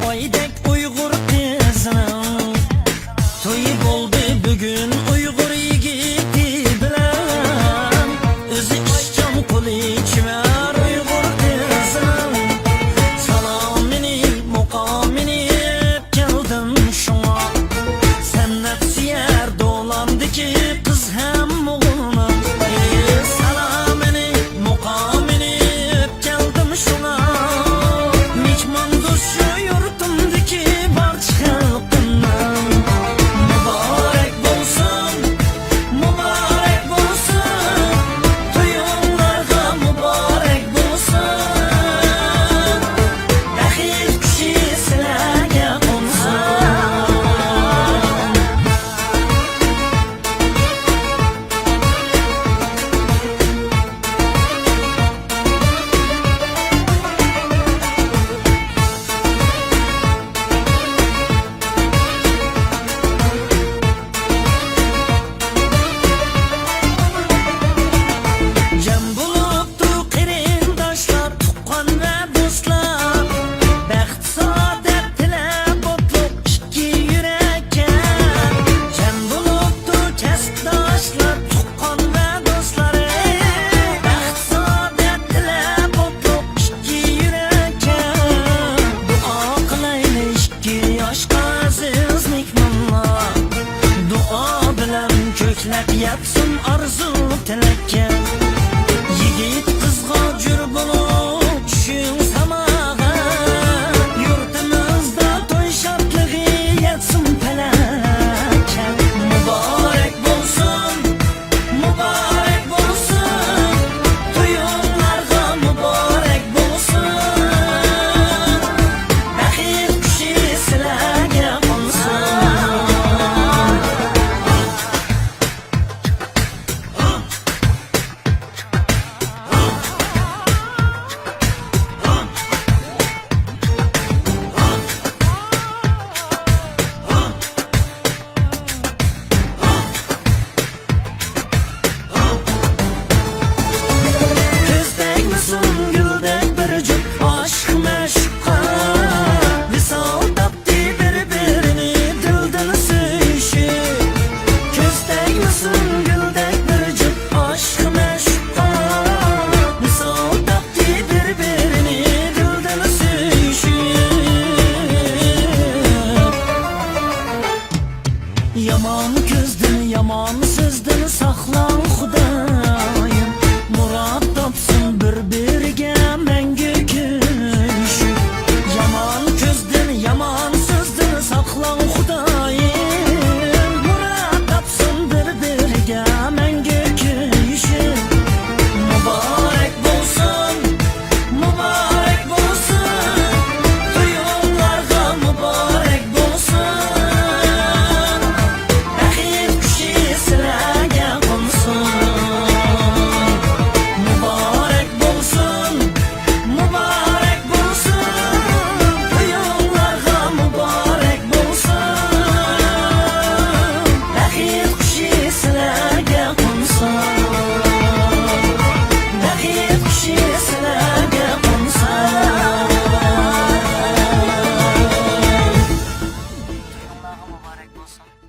oydek Uyg'ur qizining to'yi bo'ldi bugun Uyg'ur yigiti bilan o'zi ishchan qo'li chivar Uyg'ur qizining salomini muqomini keldim shunga sannat suyar do'landiki qiz ham o'g'lim salomini muqomini keldim shunga mehmon do'st shu yurtimdiki barcha xalqimdan muborak bo'lsin to'yinglarga muborak bo'lsin baxil kishi sizlarga qo'nsin. Cem buluptu qarindoshlar, tuqqan va do'stlar, baxt saodat tilab o'tloq ikki yurakka. Cem buluptu kasbdoshlar, tuqqan va do'stlar, baxt saodat tilab o'tloq ikki yurakka. Duo qilaylik ikki yoshga aziz mehmonlar, duo bilan ko'klab yetsin arzu tilakka. Yigit qizga jur bo'lib tushing samaga, yurtimizda to'y shodligi yetsin palakka. Muborak bo'lsin to'yinglarga muborak bo'lsin baxil kishi sizlarga qo'nsin. Közdek misin güldek bir cüp aşk meşukka, visal taptı birbirini dilden söyüşüp. Közdek misin güldek bir cüp aşk meşukka, visal taptı birbirini dilden söyüşüp. Yaman közdün, yaman sözdün saklan Xudayım, murad tapsın bir-biriga mangu ko'rishib. Yaman közdün, yaman sözdün saklan Xudayım, murad tapsın bir-biriga mangu ko'rishib. Muborak bo'lsin to'yinglarga muborak bo'lsin baxil kishi sizlarga qo'nsin. Muborak bo'lsin to'yinglarga muborak bo'lsin baxil kishi sizlarga qo'nsin. Baxil kishi sizlarga qo'nsin. To'yinglarga muborak bo'lsin.